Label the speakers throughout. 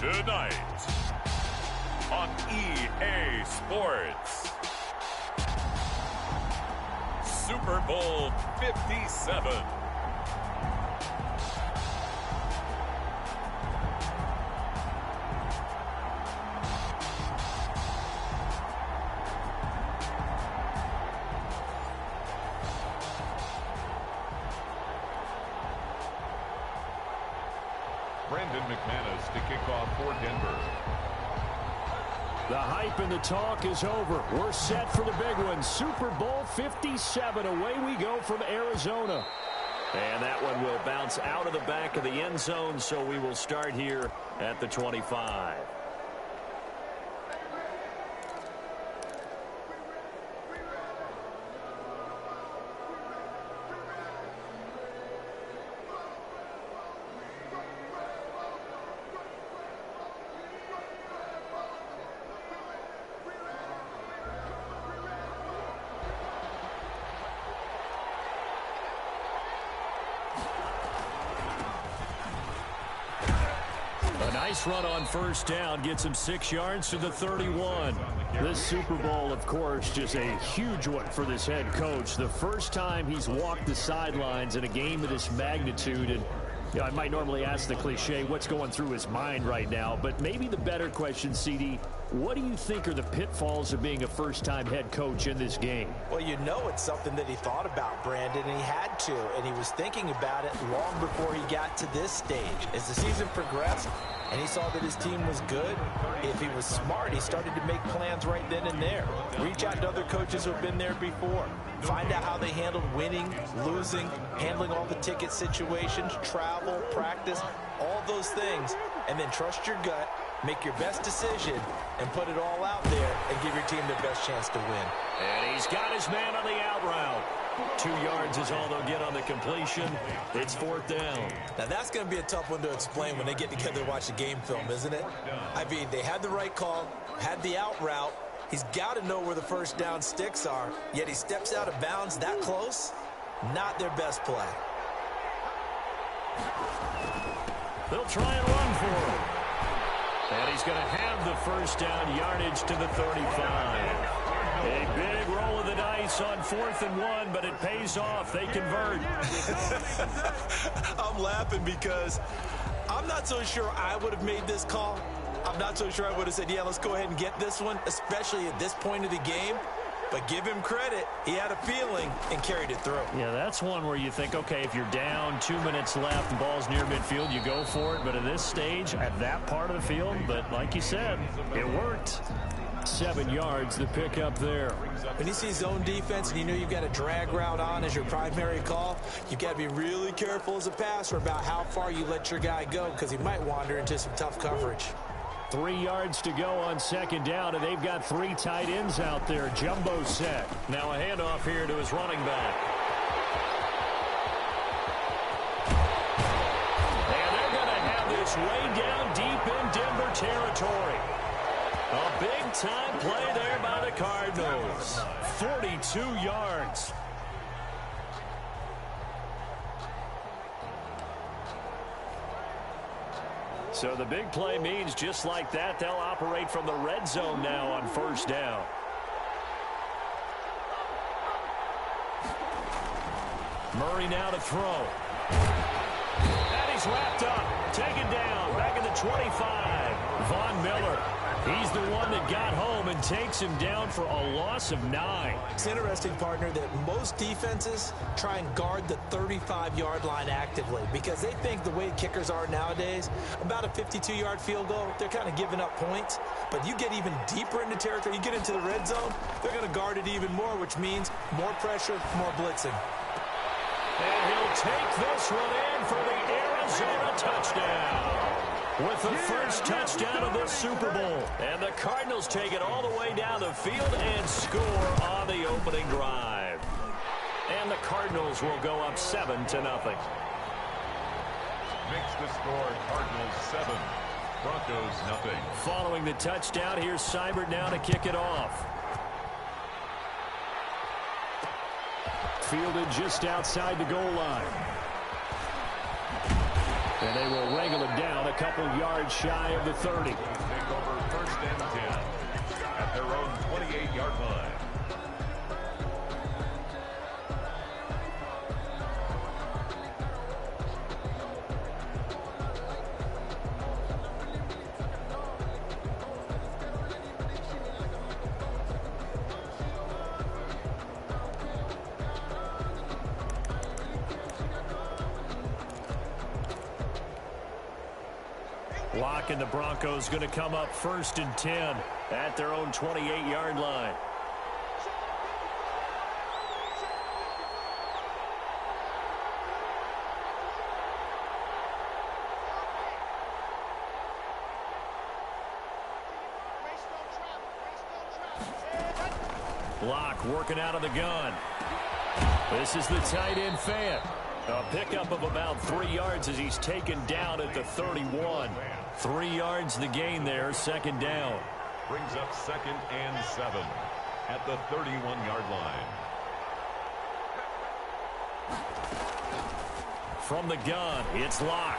Speaker 1: Tonight on EA Sports, Super Bowl 57. To kick off for Denver.
Speaker 2: The hype and the talk is over. We're set for the big one. Super Bowl 57. Away we go from Arizona. And that one will bounce out of the back of the end zone, so we will start here at the 25. Nice run on first down, gets him 6 yards to the 31. This Super Bowl, of course, just a huge one for this head coach. The first time he's walked the sidelines in a game of this magnitude. And you know, I might normally ask the cliche, what's going through his mind right now? But maybe the better question, CD, what do you think are the pitfalls of being a first-time head coach in this game?
Speaker 3: Well, you know it's something that he thought about, Brandon, and he had to. And he was thinking about it long before he got to this stage. As the season progressed, and he saw that his team was good, if he was smart, he started to make plans right then and there. Reach out to other coaches who have been there before. Find out how they handled winning, losing, handling all the ticket situations, travel, practice, all those things. And then trust your gut, make your best decision, and put it all out there and give your team their best chance to win.
Speaker 2: And he's got his man on the out route. 2 yards is all they'll get on the completion. It's 4th down.
Speaker 3: Now that's going to be a tough one to explain when they get together and watch the game film, isn't it? I mean, they had the right call, had the out route. He's got to know where the first down sticks are, yet he steps out of bounds that close. Not their best play.
Speaker 2: They'll try and run for him. And he's going to have the first down yardage to the 35. A big roll of the dice on 4th and 1, but it pays off. They convert.
Speaker 3: I'm laughing because I'm not so sure I would have made this call. I'm not so sure I would have said, yeah, let's go ahead and get this one, especially at this point of the game. But give him credit. He had a feeling and carried it through.
Speaker 2: Yeah, that's one where you think, okay, if you're down, 2 minutes left, the ball's near midfield, you go for it. But at this stage, at that part of the field, but like you said, it worked. 7 yards, the pick up there.
Speaker 3: When you see zone defense and you know you've got a drag route on as your primary call, you've got to be really careful as a passer about how far you let your guy go because he might wander into some tough coverage.
Speaker 2: 3 yards to go on 2nd down, and they've got 3 tight ends out there. Jumbo set. Now a handoff here to his running back. And they're going to have this way down deep in Denver territory. A big-time play there by the Cardinals. 42 yards. So the big play means just like that, they'll operate from the red zone now on 1st down. Murray now to throw. And he's wrapped up. Taken down. Back at the 25. Von Miller. He's the one that got home and takes him down for a loss of 9.
Speaker 3: It's interesting, partner, that most defenses try and guard the 35-yard line actively because they think the way kickers are nowadays, about a 52-yard field goal, they're kind of giving up points. But you get even deeper into territory, you get into the red zone, they're going to guard it even more, which means more pressure, more blitzing.
Speaker 2: And he'll take this one in for the Arizona touchdown. With the first touchdown of this Super Bowl. And the Cardinals take it all the way down the field and score on the opening drive. And the Cardinals will go up 7-0.
Speaker 1: Makes the score Cardinals 7, Broncos nothing.
Speaker 2: Following the touchdown, here's Seibert now to kick it off. Fielded just outside the goal line. And And they will wrangle it down a couple yards shy of the 30.
Speaker 1: Take over 1st and 10 at their own 28-yard line.
Speaker 2: Lock and the Broncos going to come up 1st and 10 at their own 28-yard line. Lock working out of the gun. This is the tight end fan. A pickup of about 3 yards as he's taken down at the 31. 3 yards the gain there, 2nd down.
Speaker 1: Brings up 2nd and 7 at the 31-yard line.
Speaker 2: From the gun, it's Lock.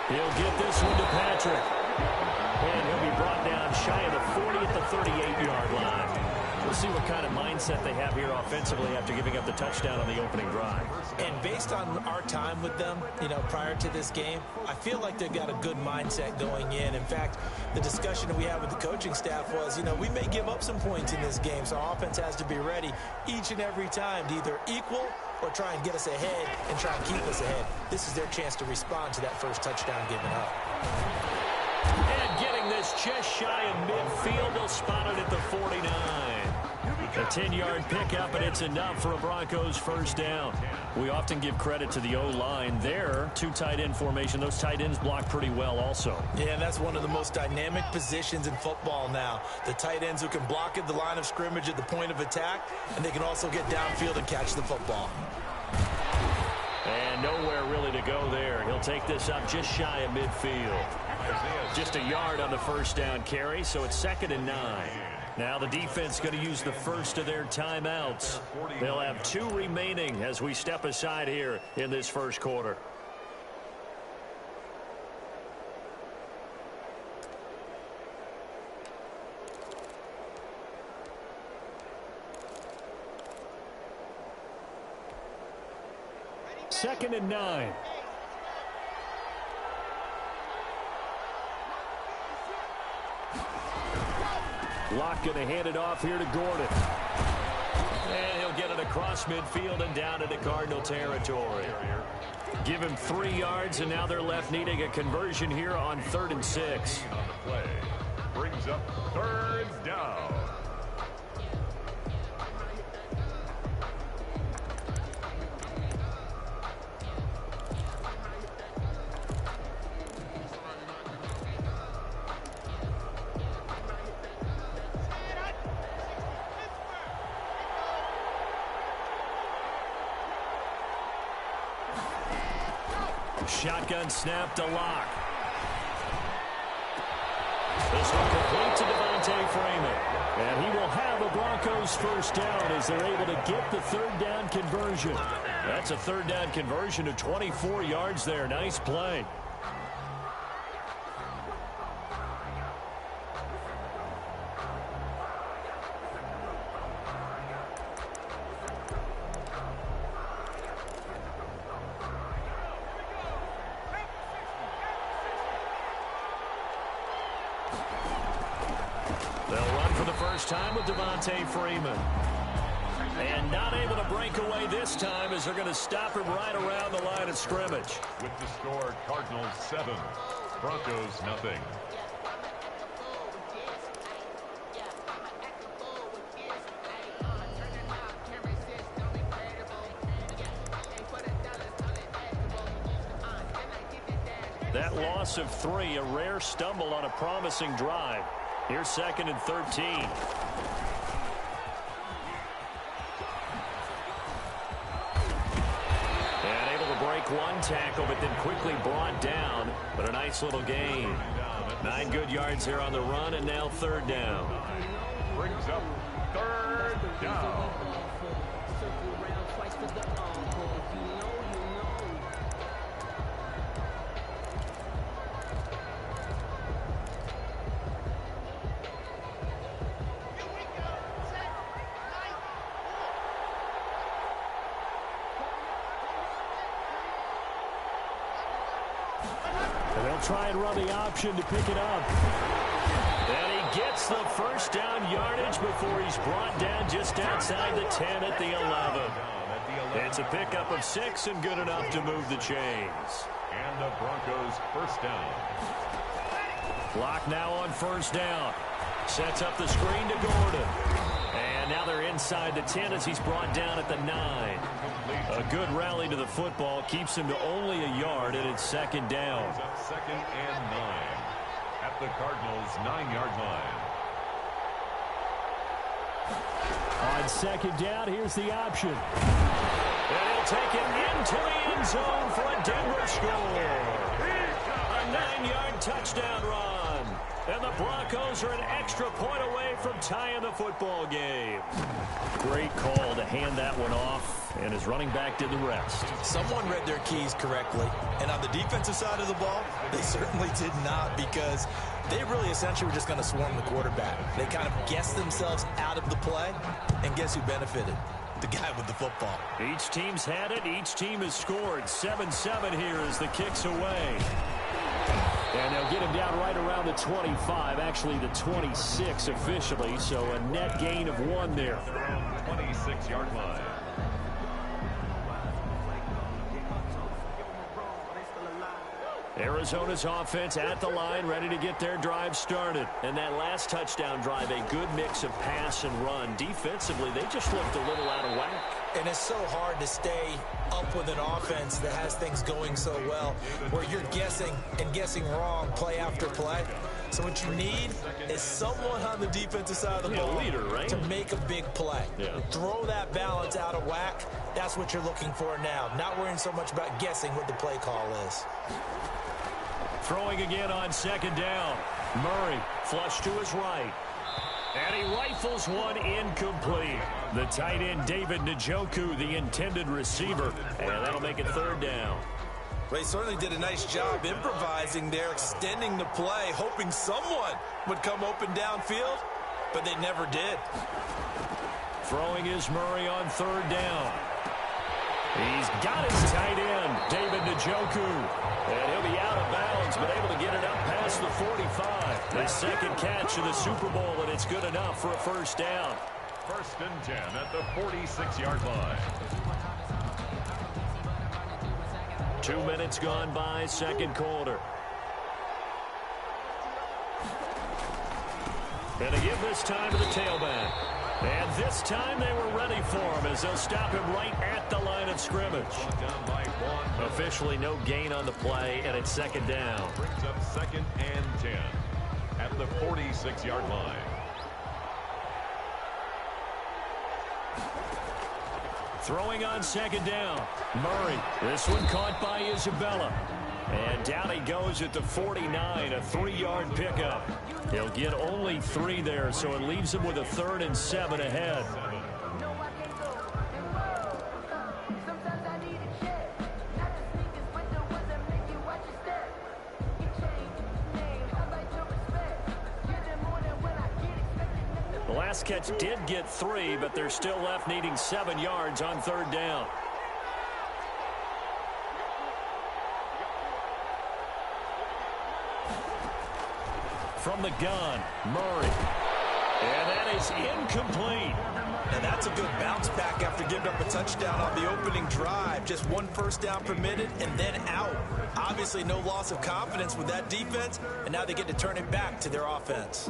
Speaker 2: He'll get this one to Patrick. And he'll be brought down shy of the 40 at the 38-yard line. We'll see what kind of mindset they have here offensively after giving up the touchdown on the opening drive.
Speaker 3: And based on our time with them, prior to this game, I feel like they've got a good mindset going in. In fact, the discussion that we had with the coaching staff was, we may give up some points in this game, so our offense has to be ready each and every time to either equal or try and get us ahead and try and keep us ahead. This is their chance to respond to that first touchdown given up.
Speaker 2: And getting this just shy of midfield, they'll spot it at the 49. A 10-yard pickup, and it's enough for a Broncos 1st down. We often give credit to the O-line there. 2 tight end formation. Those tight ends block pretty well also.
Speaker 3: Yeah, that's one of the most dynamic positions in football now. The tight ends who can block at the line of scrimmage at the point of attack, and they can also get downfield and catch the football.
Speaker 2: And nowhere really to go there. He'll take this up just shy of midfield. Just a yard on the 1st down carry, so it's 2nd and 9. Now the defense going to use the first of their timeouts. They'll have 2 remaining as we step aside here in this 1st quarter. Second and 9. Lock going to hand it off here to Gordon. And he'll get it across midfield and down into Cardinal territory. Give him 3 yards, and now they're left needing a conversion here on 3rd and 6.
Speaker 1: On the play. Brings up 3rd down.
Speaker 2: Shotgun snap to Lock. This one complete to Devontae Freeman. And he will have a Broncos 1st down as they're able to get the 3rd down conversion. That's a 3rd down conversion to 24 yards there. Nice play. Time with Devontae Freeman. And not able to break away this time as they're going to stop him right around the line of scrimmage.
Speaker 1: With the score, Cardinals 7, Broncos nothing.
Speaker 2: That loss of 3, a rare stumble on a promising drive. Here's 2nd and 13. And able to break one tackle, but then quickly brought down. But a nice little gain. 9 good yards here on the run, and now 3rd down.
Speaker 1: Brings up 3rd down.
Speaker 2: And they'll try and run the option to pick it up. And he gets the first down yardage before he's brought down just outside the 10 at the 11. It's a pickup of 6 and good enough to move the chains.
Speaker 1: And the Broncos first down.
Speaker 2: Clock now on first down. Sets up the screen to Gordon. And now they're inside the 10 as he's brought down at the 9. A good rally to the football keeps him to only a yard, and it's second down.
Speaker 1: He's up second and 9 at the Cardinals' 9-yard line.
Speaker 2: On second down, here's the option. And he'll take it into the end zone for a Denver score. A 9-yard touchdown run. And the Broncos are an extra point away from tying the football game. Great call to hand that one off, and his running back did the rest.
Speaker 3: Someone read their keys correctly, and on the defensive side of the ball, they certainly did not, because they really essentially were just going to swarm the quarterback. They kind of guessed themselves out of the play, and guess who benefited? The guy with the football.
Speaker 2: Each team's had it. Each team has scored. 7-7 here as the kick's away. And they'll get him down right around the 25, actually the 26 officially, so a net gain of 1 there.
Speaker 1: 26-yard line.
Speaker 2: Arizona's offense at the line, ready to get their drive started. And that last touchdown drive, a good mix of pass and run. Defensively, they just looked a little out of whack.
Speaker 3: And it's so hard to stay up with an offense that has things going so well, where you're guessing and guessing wrong play after play. So what you need is someone on the defensive side of the ball,
Speaker 2: leader, right?
Speaker 3: to make a big play.
Speaker 2: Yeah.
Speaker 3: Throw that balance out of whack. That's what you're looking for now. Not worrying so much about guessing what the play call is.
Speaker 2: Throwing again on second down. Murray flush to his right. And he rifles one incomplete. The tight end, David Njoku, the intended receiver. And that'll make it third down.
Speaker 3: They certainly did a nice job improvising there, extending the play, hoping someone would come open downfield, but they never did.
Speaker 2: Throwing is Murray on third down. He's got his tight end, David Njoku. And he'll be out of bounds, but able to get it up past the 45. The second catch of the Super Bowl, and it's good enough for a first down.
Speaker 1: First and 10 at the 46-yard line.
Speaker 2: 2 minutes gone by, second quarter. And they give this time to the tailback. And this time they were ready for him as they'll stop him right at the line of scrimmage.
Speaker 1: Down by 1.
Speaker 2: Officially no gain on the play, and it's second down.
Speaker 1: Brings up second and 10 at the 46-yard line.
Speaker 2: Throwing on second down. Murray. This one caught by Isabella. And down he goes at the 49, a 3-yard pickup. He'll get only 3 there, so it leaves him with a 3rd and 7 ahead. The last catch did get 3, but they're still left needing 7 yards on third down. From the gun, Murray. And that is incomplete.
Speaker 3: And that's a good bounce back after giving up a touchdown on the opening drive. Just 1 first down permitted and then out. Obviously no loss of confidence with that defense, and now they get to turn it back to their offense.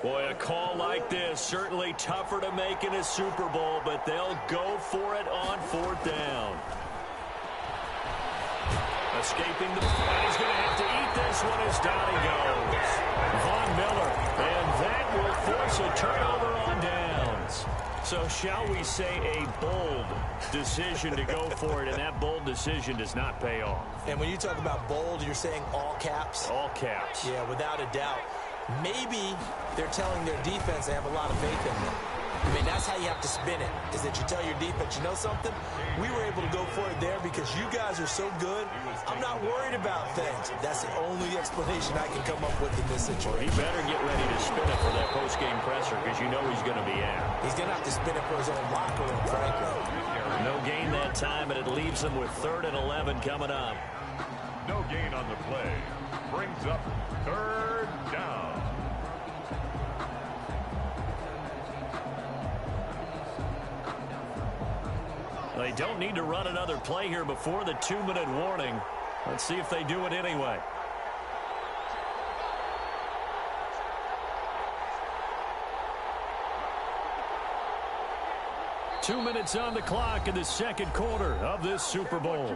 Speaker 2: Boy, a call like this, certainly tougher to make in a Super Bowl, but they'll go for it on fourth down. Escaping the... And he's going to have to eat this one as down he goes. Von Miller, and that will force a turnover on downs. So shall we say a bold decision to go for it, and that bold decision does not pay off.
Speaker 3: And when you talk about bold, you're saying all caps?
Speaker 2: All caps.
Speaker 3: Yeah, without a doubt. Maybe they're telling their defense they have a lot of faith in them. I mean, that's how you have to spin it, is that you tell your defense, you know something? We were able to go for it there because you guys are so good. I'm not worried about things. That's the only explanation I can come up with in this situation.
Speaker 2: He better get ready to spin it for that post-game presser because you know he's going to be out.
Speaker 3: He's going to have to spin it for his own locker room, frankly.
Speaker 2: No gain that time, and it leaves him with 3rd and 11 coming up.
Speaker 1: No gain on the play. Brings up 3rd down.
Speaker 2: They don't need to run another play here before the 2-minute warning. Let's see if they do it anyway. Two minutes on the clock in the second quarter of this Super Bowl.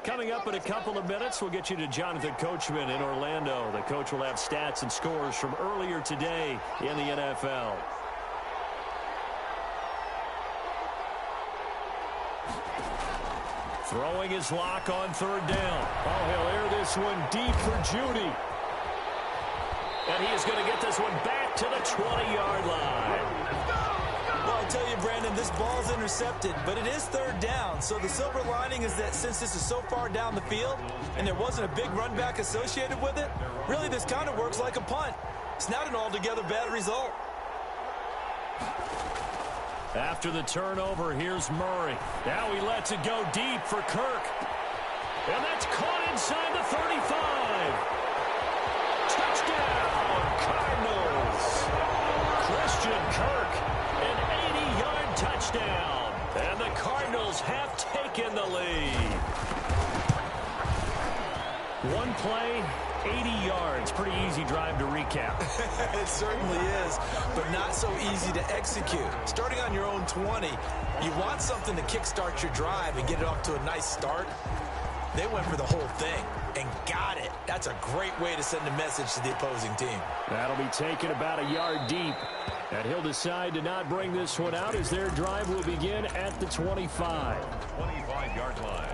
Speaker 2: Coming up in a couple of minutes, we'll get you to Jonathan Coachman in Orlando. The coach will have stats and scores from earlier today in the NFL. Throwing his lock on 3rd down. Oh, he'll air this one deep for Judy. And he is going to get this one back to the 20-yard line.
Speaker 3: Well, I tell you, Brandon, this ball's intercepted, but it is 3rd down. So the silver lining is that since this is so far down the field and there wasn't a big run back associated with it, really this kind of works like a punt. It's not an altogether bad result.
Speaker 2: After the turnover, here's Murray. Now he lets it go deep for Kirk. And that's caught inside the 35. Touchdown, Cardinals. Christian Kirk, an 80-yard touchdown. And the Cardinals have taken the lead. One play, 80 yards. Pretty easy drive to recap.
Speaker 3: It certainly is, but not so easy to execute. Starting on your own 20, you want something to kickstart your drive and get it off to a nice start. They went for the whole thing and got it. That's a great way to send a message to the opposing team.
Speaker 2: That'll be taken about a yard deep. And he'll decide to not bring this one out as their drive will begin at the 25.
Speaker 1: 25-yard line.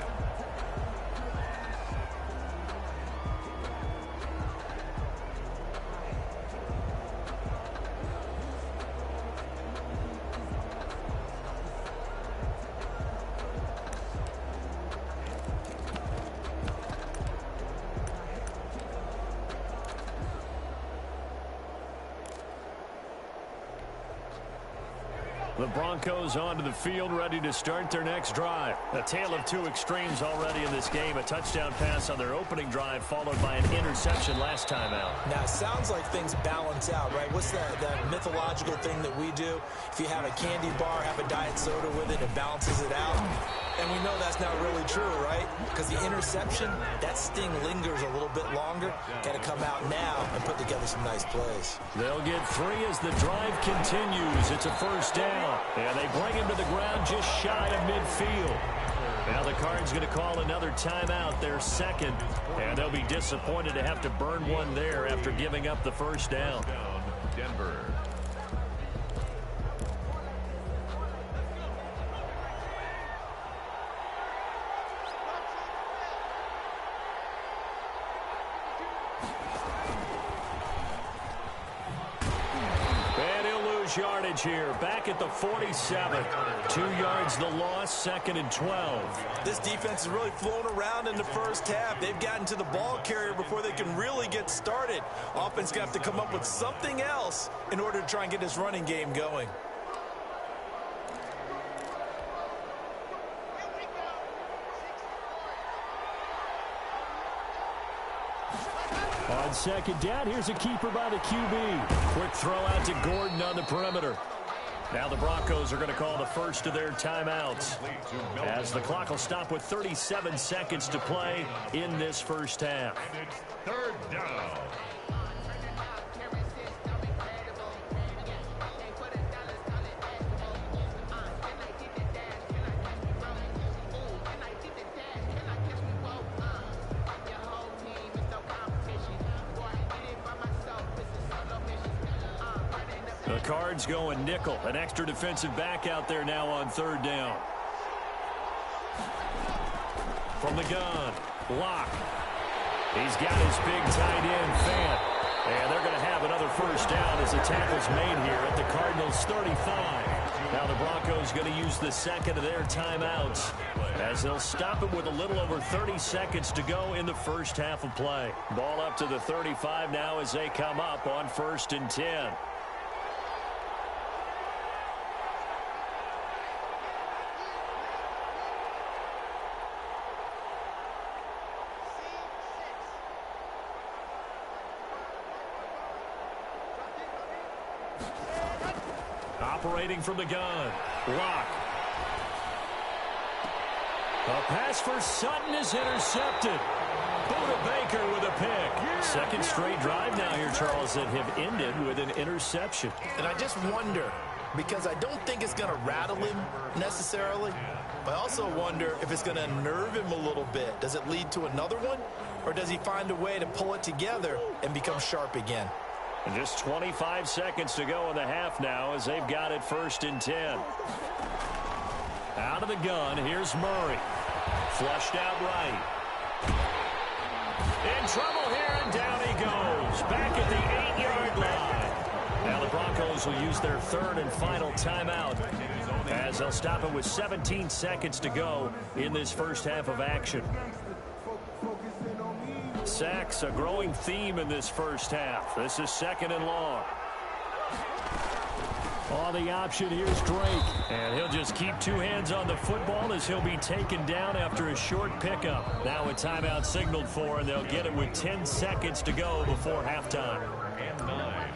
Speaker 2: The Broncos onto the field, ready to start their next drive. A tale of two extremes already in this game. A touchdown pass on their opening drive, followed by an interception last time out.
Speaker 3: Now, it sounds like things balance out, right? What's that mythological thing that we do? If you have a candy bar, have a diet soda with it, it balances it out. And we know that's not really true, right? Because the interception, that sting lingers a little bit longer. Got to come out now and put together some nice plays.
Speaker 2: They'll get 3 as the drive continues. It's a 1st down. And they bring him to the ground just shy of midfield. Now the Cards going to call another timeout, their 2nd. And they'll be disappointed to have to burn one there after giving up the 1st down.
Speaker 1: Denver.
Speaker 2: Yardage here, back at the 47. 2 yards the loss, 2nd and 12.
Speaker 3: This defense is really flown around in the first half. They've gotten to the ball carrier before they can really get started. Offense going to have to come up with something else in order to try and get this running game going.
Speaker 2: On 2nd down, here's a keeper by the QB. Quick throw out to Gordon on the perimeter. Now the Broncos are going to call the first of their timeouts, as the clock will stop with 37 seconds to play in this first half.
Speaker 1: 3rd down.
Speaker 2: The Cards going nickel. An extra defensive back out there now on 3rd down. from the gun. Lock. He's got his big tight end, Fant. And they're going to have another first down as the tackle's made here at the Cardinals' 35. Now the Broncos going to use the second of their timeouts as they'll stop it with a little over 30 seconds to go in the first half of play. Ball up to the 35 now as they come up on 1st and 10. Operating from the gun. Lock. A pass for Sutton is intercepted. Buda Baker with a pick. Second straight drive now here, Charles, that have ended with an interception.
Speaker 3: And I just wonder, because I don't think it's going to rattle him necessarily, but I also wonder if it's going to unnerve him a little bit. Does it lead to another one, or does he find a way to pull it together and become sharp again?
Speaker 2: And just 25 seconds to go in the half now as they've got it 1st and 10. Out of the gun, here's Murray. Flushed out right. In trouble here, and down he goes. Back at the 8-yard line. Now the Broncos will use their third and final timeout as they'll stop it with 17 seconds to go in this first half of action. Sacks, a growing theme in this first half. This is 2nd and long. On the option, here's Drake. And he'll just keep two hands on the football as he'll be taken down after a short pickup. Now a timeout signaled for, and they'll get it with 10 seconds to go before halftime.
Speaker 1: And 9.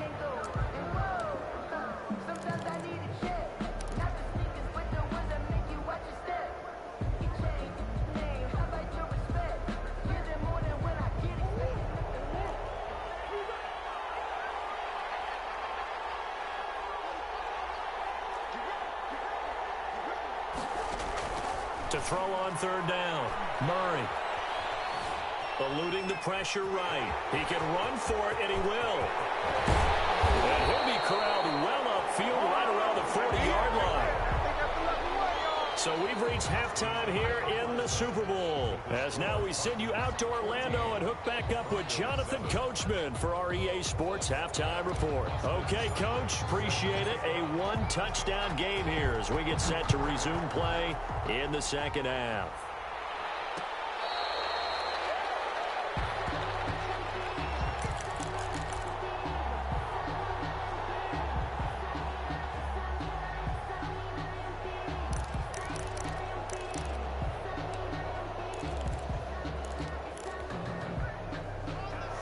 Speaker 2: To throw on 3rd down. Murray. Eluding the pressure right. He can run for it, and he will. And he'll be corralled well upfield right around the 40-yard line. So we've reached halftime here in the Super Bowl. As now we send you out to Orlando and hook back up with Jonathan Coachman for our EA Sports Halftime Report. Okay, Coach, appreciate it. A one-touchdown game here as we get set to resume play in the second half.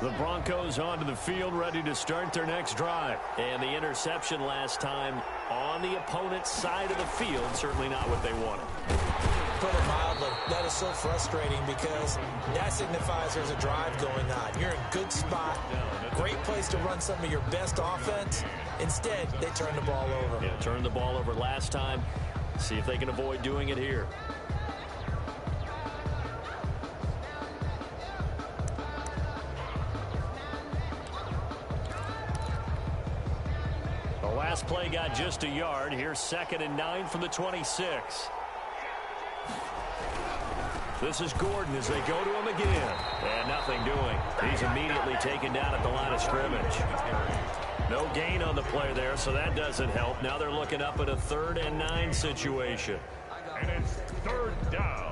Speaker 2: The Broncos onto the field, ready to start their next drive. And the interception last time on the opponent's side of the field, certainly not what they wanted.
Speaker 3: Put it mildly, that is so frustrating because that signifies there's a drive going on. You're in a good spot, great place to run some of your best offense. Instead, they turn the ball over.
Speaker 2: Yeah, turned the ball over last time. See if they can avoid doing it here. Last play got just a yard. Here's 2nd and 9 from the 26. This is Gordon as they go to him again. And nothing doing. He's immediately taken down at the line of scrimmage. No gain on the play there, so that doesn't help. Now they're looking up at a 3rd and 9 situation.
Speaker 1: And it's 3rd down.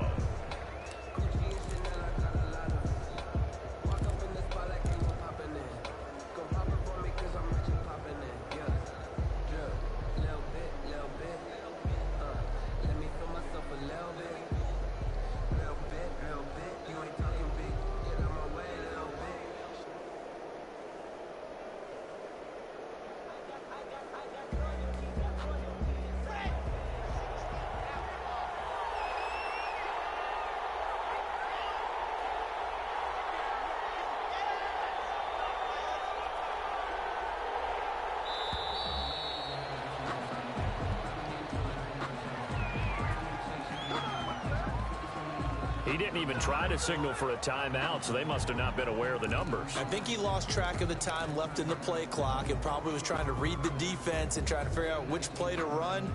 Speaker 2: He didn't even try to signal for a timeout, so they must have not been aware of the numbers.
Speaker 3: I think he lost track of the time left in the play clock and probably was trying to read the defense and trying to figure out which play to run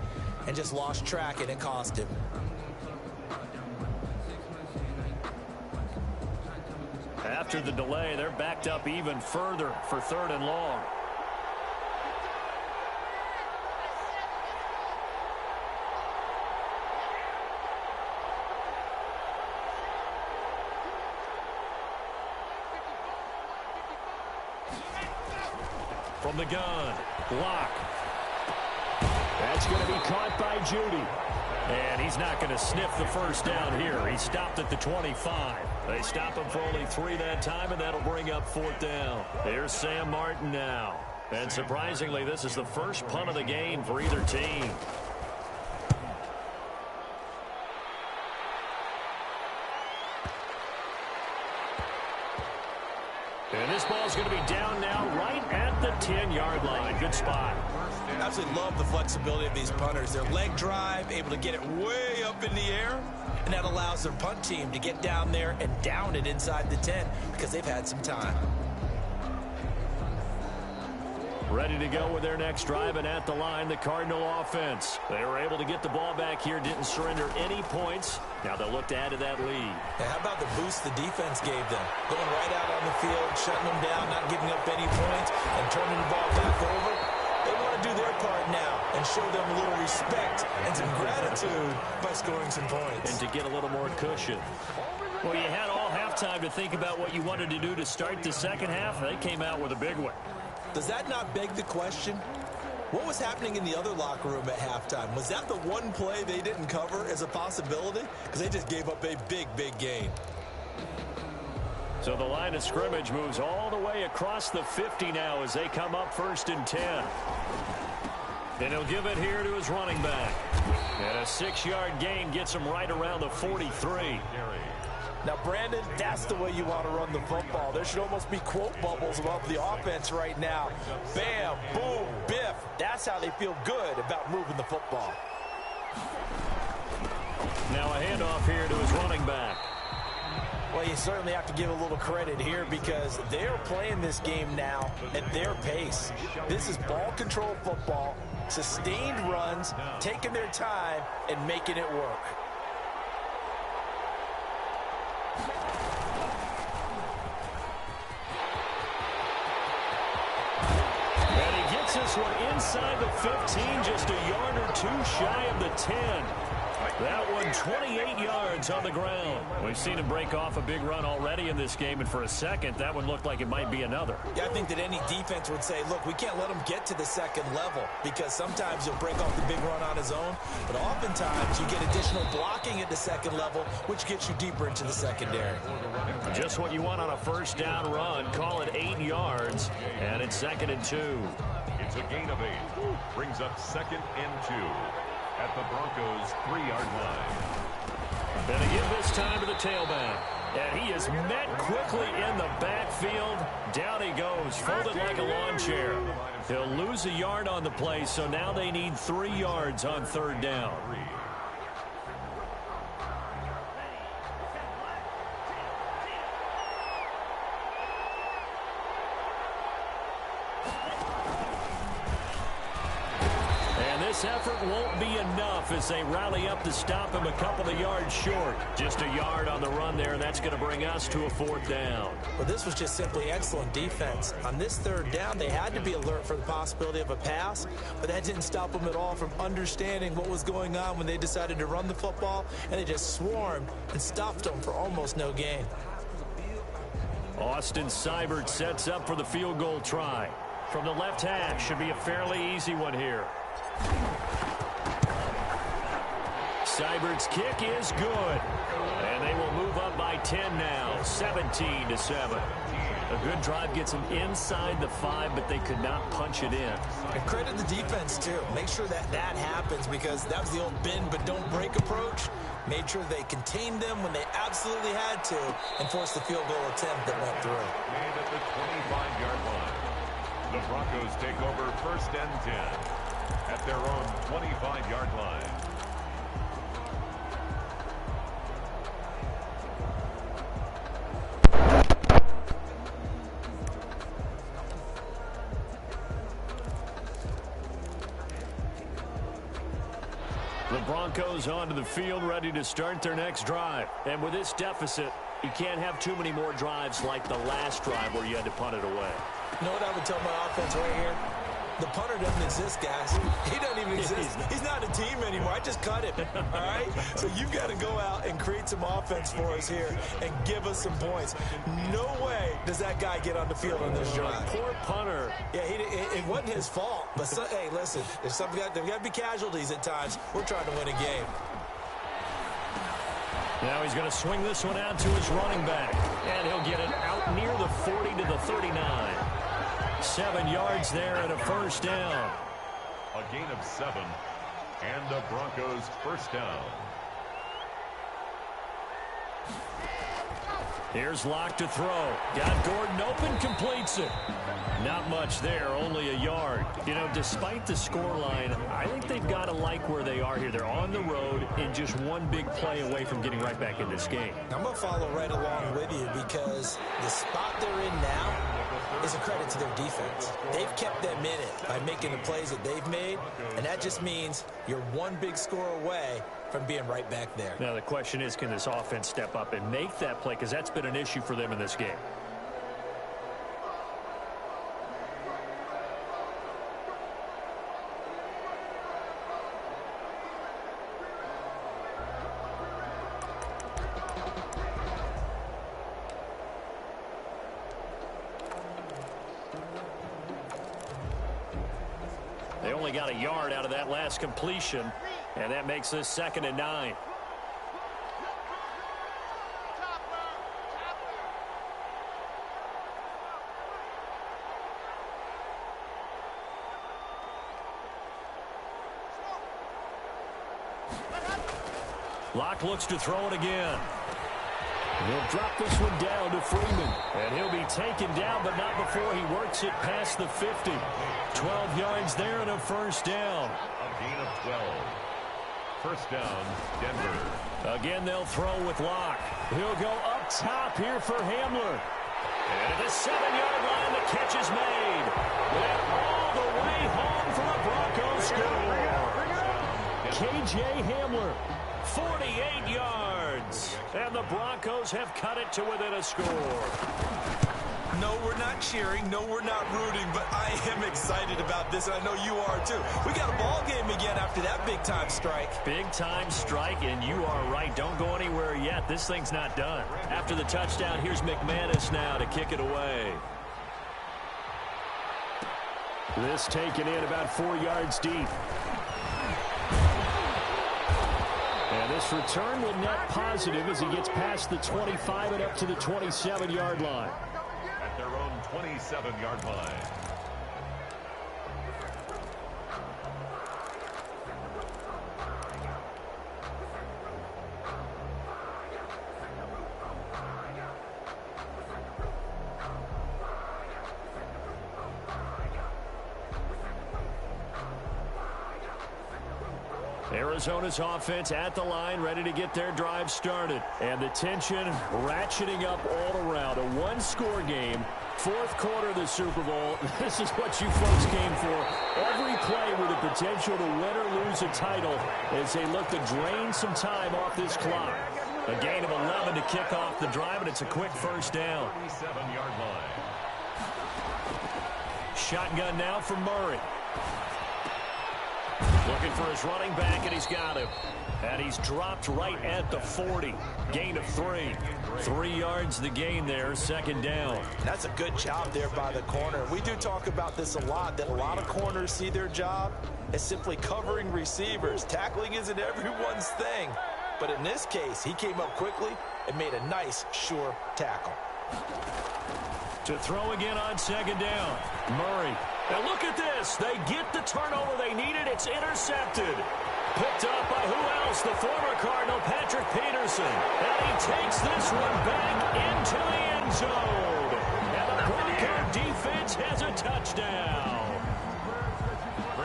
Speaker 3: and just lost track, and it cost him.
Speaker 2: After the delay, they're backed up even further for 3rd and long. From the gun, block. That's going to be caught by Judy. And he's not going to sniff the first down here. He stopped at the 25. They stop him for only 3 that time, and that'll bring up 4th down. Here's Sam Martin now. And surprisingly, this is the first punt of the game for either team. And this ball's going to be down now right at the 10-yard line. Good spot.
Speaker 3: Absolutely love the flexibility of these punters. Their leg drive, able to get it way up in the air, and that allows their punt team to get down there and down it inside the 10 because they've had some time.
Speaker 2: Ready to go with their next drive, and at the line, the Cardinal offense. They were able to get the ball back here, didn't surrender any points. Now they'll look to add to that lead.
Speaker 3: Now, how about the boost the defense gave them? Going right out on the field, shutting them down, not giving up any points, and turning the ball back over. They want to do their part now and show them a little respect and some gratitude by scoring some points.
Speaker 2: And to get a little more cushion. Well, you had all halftime to think about what you wanted to do to start the second half. They came out with a big one.
Speaker 3: Does that not beg the question? What was happening in the other locker room at halftime? Was that the one play they didn't cover as a possibility? Because they just gave up a big, big gain.
Speaker 2: So the line of scrimmage moves all the way across the 50 now as they come up 1st and 10. And he'll give it here to his running back. And a 6-yard gain gets him right around the 43.
Speaker 3: Now, Brandon, that's the way you want to run the football. There should almost be quote bubbles above the offense right now. Bam, boom, biff. That's how they feel good about moving the football.
Speaker 2: Now a handoff here to his running back.
Speaker 3: Well, you certainly have to give a little credit here because they're playing this game now at their pace. This is ball control football, sustained runs, taking their time, and making it work.
Speaker 2: This one inside the 15, just a yard or 2 shy of the 10. That one 28 yards on the ground. We've seen him break off a big run already in this game, and for a second, that one looked like it might be another.
Speaker 3: Yeah, I think that any defense would say, look, we can't let him get to the second level because sometimes he'll break off the big run on his own, but oftentimes you get additional blocking at the second level, which gets you deeper into the secondary.
Speaker 2: Just what you want on a first down run. Call it 8 yards, and it's 2nd and 2.
Speaker 1: It's a gain of 8. Brings up 2nd and 2 at the Broncos' 3-yard line.
Speaker 2: And again this time to the tailback. And he is met quickly in the backfield. Down he goes, folded like a lawn chair. He'll lose a yard on the play, so now they need 3 yards on 3rd down. This effort won't be enough as they rally up to stop him a couple of yards short. Just a yard on the run there, and that's going to bring us to a 4th down.
Speaker 3: Well, this was just simply excellent defense. On this 3rd down, they had to be alert for the possibility of a pass, but that didn't stop them at all from understanding what was going on when they decided to run the football, and they just swarmed and stopped them for almost no gain.
Speaker 2: Austin Seibert sets up for the field goal try. From the left hash, should be a fairly easy one here. Seibert's kick is good. And they will move up by 10 now, 17-7. A good drive gets them inside the 5, but they could not punch it in.
Speaker 3: And credit the defense, too. Make sure that that happens because that was the old bend but don't break approach. Made sure they contained them when they absolutely had to and forced the field goal attempt that went through.
Speaker 1: And at the 25-yard line, the Broncos take over 1st and 10 at their own 25-yard line.
Speaker 2: The Broncos onto the field, ready to start their next drive. And with this deficit, You can't have too many more drives like the last drive where you had to punt it away.
Speaker 3: You know what I would tell my offense right here? The punter doesn't exist, guys. He doesn't even exist. He's not a team anymore. I just cut him, all right? So you've got to go out and create some offense for us here and give us some points. No way does that guy get on the field on this drive.
Speaker 2: Poor punter.
Speaker 3: Yeah, it wasn't his fault. But, hey, listen, there's got to be casualties at times. We're trying to win a game.
Speaker 2: Now he's going to swing this one out to his running back. And he'll get it out near the 40 to the 39. 7 yards there and a first down.
Speaker 1: A gain of 7 and the Broncos first down.
Speaker 2: Here's Locke to throw. Got Gordon open, completes it. Not much there, only a yard. You know, despite the scoreline, I think they've got to like where they are here. They're on the road and just one big play away from getting right back in this game.
Speaker 3: I'm going to follow right along with you because the spot they're in now is a credit to their defense. They've kept them in it by making the plays that they've made, and that just means you're one big score away from being right back there.
Speaker 2: Now the question is, can this offense step up and make that play? Because that's been an issue for them in this game. They only got a yard out of that last completion, and that makes this 2nd and 9. Locke looks to throw it again. He'll drop this one down to Freeman. And he'll be taken down, but not before he works it past the 50. 12 yards there and a first down.
Speaker 1: A gain of 12. First down, Denver.
Speaker 2: Again, they'll throw with Locke. He'll go up top here for Hamler. And at the 7-yard line, the catch is made. And all the way home for a Broncos score. K.J. Hamler, 48 yards. And the Broncos have cut it to within a score.
Speaker 3: No, we're not cheering. No, we're not rooting. But I am excited about this, and I know you are too. We got a ball game again after that big-time strike.
Speaker 2: Big-time strike, and you are right. Don't go anywhere yet. This thing's not done. After the touchdown, here's McManus now to kick it away. This taken in about 4 yards deep. And this return will net positive as he gets past the 25 and up to the 27-yard line.
Speaker 1: At their own 27-yard line.
Speaker 2: Arizona's offense at the line, ready to get their drive started. And the tension ratcheting up all around. A one-score game, 4th quarter of the Super Bowl. This is what you folks came for. Every play with the potential to win or lose a title as they look to drain some time off this clock. A gain of 11 to kick off the drive, and it's a quick first down.
Speaker 1: 37-yard line.
Speaker 2: Shotgun now for Murray. Looking for his running back, and he's got him. And he's dropped right at the 40. Gain of 3. 3 yards the gain there, 2nd down.
Speaker 3: That's a good job there by the corner. We do talk about this a lot, that a lot of corners see their job as simply covering receivers. Tackling isn't everyone's thing. But in this case, he came up quickly and made a nice, sure tackle.
Speaker 2: To throw again on 2nd down. Murray. Now look at this. They get the turnover they needed. It's intercepted. Picked up by who else? The former Cardinal, Patrick Peterson. And he takes this one back into the end zone. And the Bronco defense has a touchdown.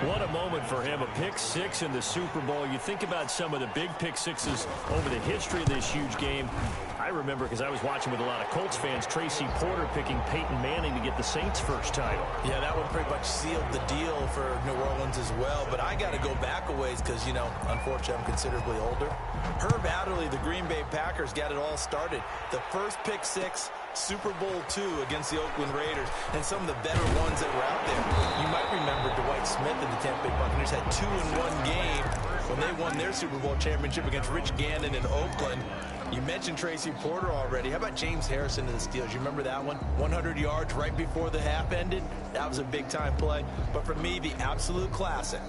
Speaker 2: What a moment for him. A pick 6 in the Super Bowl. You think about some of the big pick 6s over the history of this huge game. I remember, because I was watching with a lot of Colts fans, Tracy Porter picking Peyton Manning to get the Saints' first title.
Speaker 3: Yeah, that one pretty much sealed the deal for New Orleans as well. But I got to go back a ways because, you know, unfortunately, I'm considerably older. Herb Adderley, the Green Bay Packers, got it all started. The first pick six, Super Bowl II against the Oakland Raiders, and some of the better ones that were out there. You might remember Dwight Smith and the Tampa Bay Buccaneers had 2 in one game when they won their Super Bowl championship against Rich Gannon in Oakland. You mentioned Tracy Porter already. How about James Harrison to the Steelers? You remember that one? 100 yards right before the half ended. That was a big-time play. But for me, the absolute classic,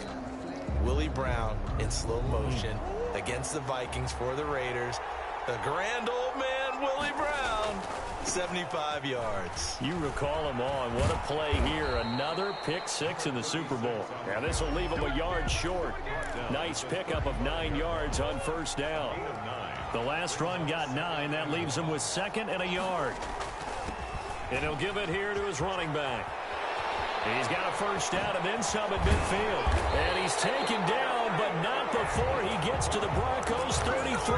Speaker 3: Willie Brown in slow motion against the Vikings for the Raiders. The grand old man, Willie Brown, 75 yards.
Speaker 2: You recall them all, and what a play here. Another pick six in the Super Bowl. Now this will leave him a yard short. Nice pickup of 9 yards on first down. The last run got 9. That leaves him with 2nd and a yard. And he'll give it here to his running back. He's got a first down and then some at midfield. And he's taken down, but not before he gets to the Broncos' 33.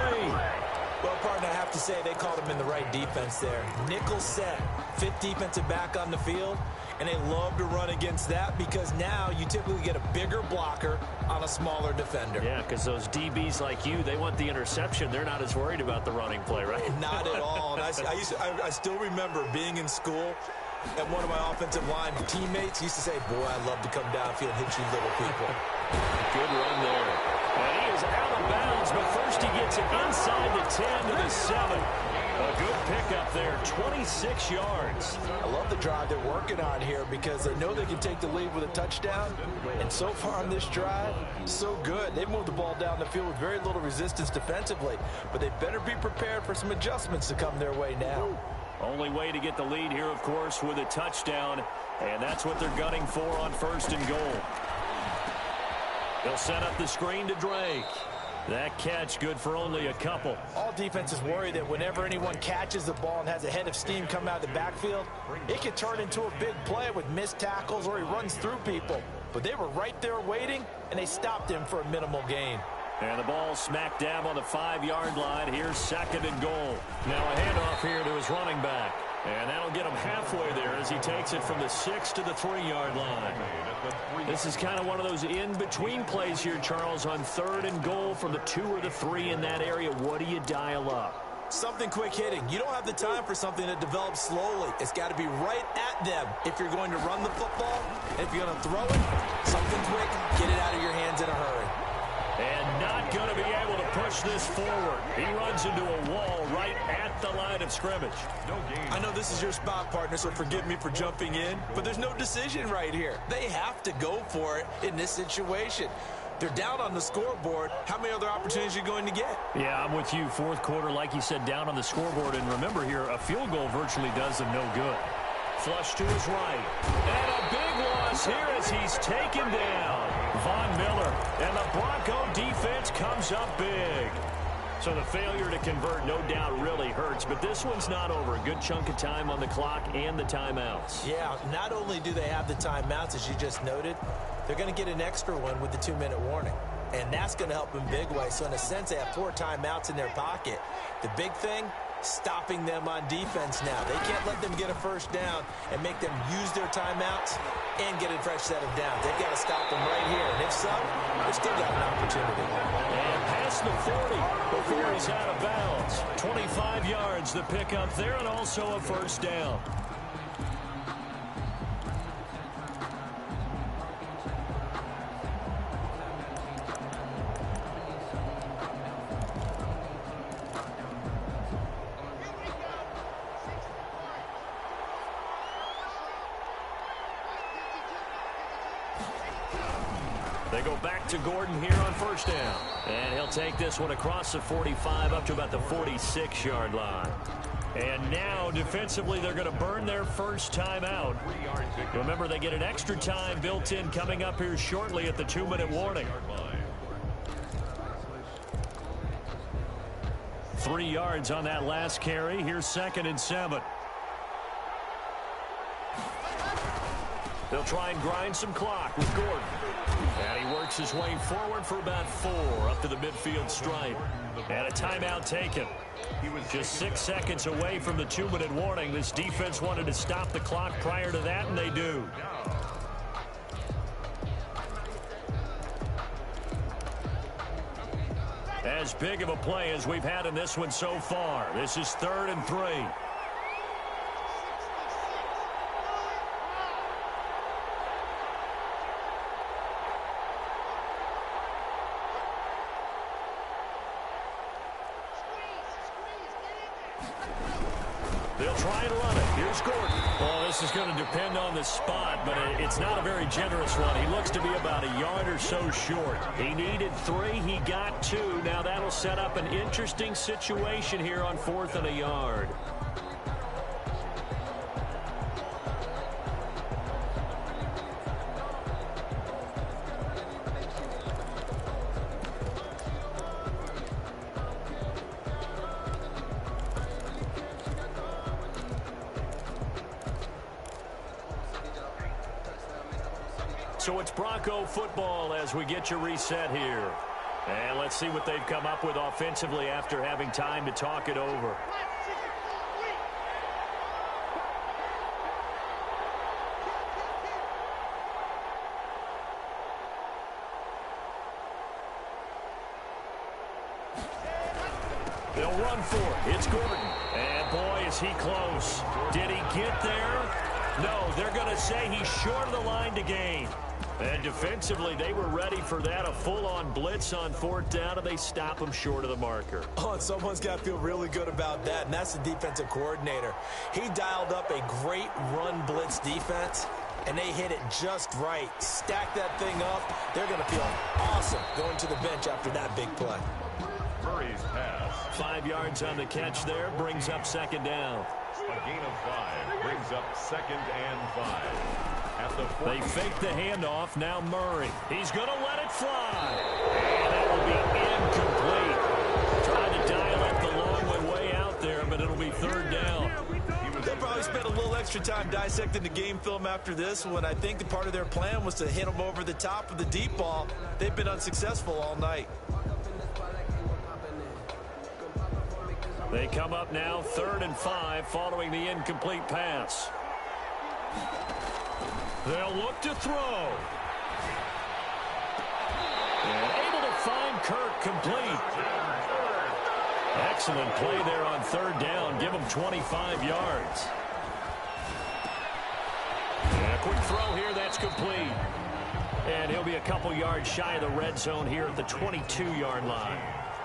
Speaker 3: Well, partner, I have to say they called him in the right defense there. Nickel set, 5th defensive back on the field, and they love to run against that because now you typically get a bigger blocker on a smaller defender.
Speaker 2: Yeah, because those DBs like you, they want the interception. They're not as worried about the running play, right?
Speaker 3: Not at all. And I still remember being in school, and one of my offensive line teammates used to say, boy, I'd love to come downfield and hit you little people.
Speaker 2: Good run there. And he is out of bounds, but first he gets it inside the 10 to the 7. A good pickup there, 26 yards.
Speaker 3: I love the drive they're working on here because they know they can take the lead with a touchdown. And so far on this drive, so good. They moved the ball down the field with very little resistance defensively. But they better be prepared for some adjustments to come their way now.
Speaker 2: Only way to get the lead here, of course, with a touchdown. And that's what they're gunning for on 1st and goal. They'll set up the screen to Drake. That catch good for only a couple.
Speaker 3: All defenses worry that whenever anyone catches the ball and has a head of steam come out of the backfield, it can turn into a big play with missed tackles or he runs through people. But they were right there waiting, and they stopped him for a minimal gain.
Speaker 2: And the ball smack dab on the 5-yard line. Here's 2nd and goal. Now a handoff here to his running back. And that'll get him halfway there as he takes it from the 6 to the 3-yard line. This is kind of one of those in-between plays here, Charles, on 3rd and goal from the 2 or the 3 in that area. What do you dial up?
Speaker 3: Something quick hitting. You don't have the time for something that develops slowly. It's got to be right at them if you're going to run the football. And if you're going to throw it, something quick, get it out of your hands in a hurry.
Speaker 2: And not going to be able to push this forward. He runs into a wall right at the line of scrimmage.
Speaker 1: No gain.
Speaker 3: I know this is your spot, partner, so forgive me for jumping in, but there's no decision right here. They have to go for it in this situation. They're down on the scoreboard. How many other opportunities are you going to get?
Speaker 2: Yeah, I'm with you. 4th quarter, like you said, down on the scoreboard. And remember here, a field goal virtually does them no good. Flush to his right. And a big loss here as he's taken down. Von Miller. And the Bronco defense comes up big. So the failure to convert no doubt really hurts, but this one's not over. A good chunk of time on the clock and the timeouts.
Speaker 3: Yeah, not only do they have the timeouts, as you just noted, they're going to get an extra one with the 2-minute warning. And that's going to help in big way. So in a sense, they have 4 timeouts in their pocket. The big thing, stopping them on defense now. They can't let them get a first down and make them use their timeouts and get a fresh set of downs. They've got to stop them right here. And if so, they've still got an opportunity.
Speaker 2: And past the 40 before he's out of bounds. 25 yards the pickup there, and also a first down. They go back to Gordon here on first down. And he'll take this one across the 45 up to about the 46-yard line. And now, defensively, they're going to burn their first time out. Remember, they get an extra time built in coming up here shortly at the 2-minute warning. 3 yards on that last carry. Here's 2nd and 7. They'll try and grind some clock with Gordon. And he works his way forward for about 4 up to the midfield stripe. And a timeout taken. He was just 6 seconds away from the 2-minute warning. This defense wanted to stop the clock prior to that, and they do. As big of a play as we've had in this one so far. This is 3rd and 3. They'll try and run it. Here's Gordon. Well, this is going to depend on the spot, but it's not a very generous one. He looks to be about a yard or so short. He needed 3. He got 2. Now that'll set up an interesting situation here on 4th and a yard. So it's Bronco football as we get you reset here. And let's see what they've come up with offensively after having time to talk it over. They'll run for it. It's Gordon. And boy, is he close. Did he get there? No, they're going to say he's short of the line to gain. And defensively, they were ready for that, a full-on blitz on 4th down, and they stop him short of the marker.
Speaker 3: Oh, and someone's got to feel really good about that, and that's the defensive coordinator. He dialed up a great run blitz defense, and they hit it just right. Stack that thing up. They're going to feel awesome going to the bench after that big play.
Speaker 1: Murray's pass.
Speaker 2: 5 yards on the catch there, brings up 2nd down.
Speaker 1: A gain of 5 brings up 2nd and 5.
Speaker 2: They fake the handoff. Now Murray. He's going to let it fly. And that will be incomplete. Trying to dial up the long way out there, but it'll be 3rd down.
Speaker 3: They'll probably spend a little extra time dissecting the game film after this one. I think the part of their plan was to hit them over the top of the deep ball. They've been unsuccessful all night.
Speaker 2: They come up now 3rd and 5 following the incomplete pass. They'll look to throw. And able to find Kirk complete. Excellent play there on 3rd down. Give him 25 yards. And a quick throw here. That's complete. And he'll be a couple yards shy of the red zone here at the 22-yard line.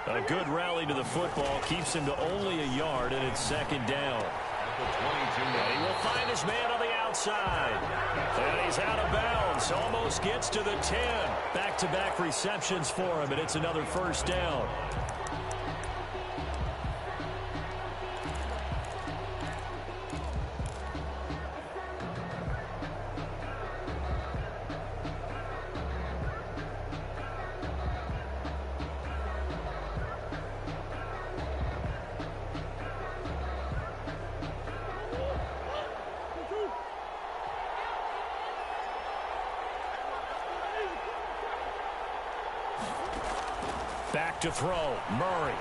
Speaker 2: A good rally to the football keeps him to only a yard, and it's 2nd down. And he will find his man on the outside. And he's out of bounds. Almost gets to the 10. Back-to-back receptions for him, and it's another 1st down. Back to throw. Murray.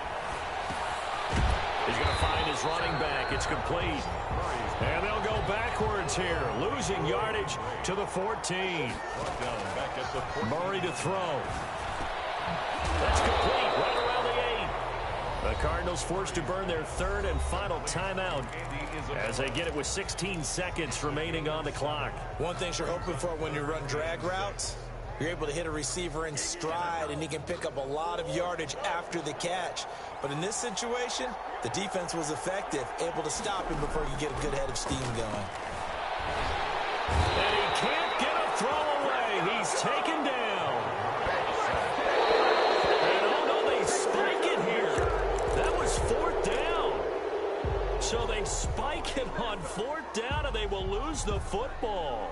Speaker 2: He's going to find his running back. It's complete. And they'll go backwards here. Losing yardage to the 14. Murray to throw. That's complete. Right around the 8. The Cardinals forced to burn their 3rd and final timeout as they get it with 16 seconds remaining on the clock.
Speaker 3: One thing you're hoping for when you run drag routes, you're able to hit a receiver in stride, and he can pick up a lot of yardage after the catch. But in this situation, the defense was effective, able to stop him before he could get a good head of steam going.
Speaker 2: And he can't get a throw away. He's taken down. And oh no, they spike it here. That was 4th down. So they spike it on 4th down, and they will lose the football.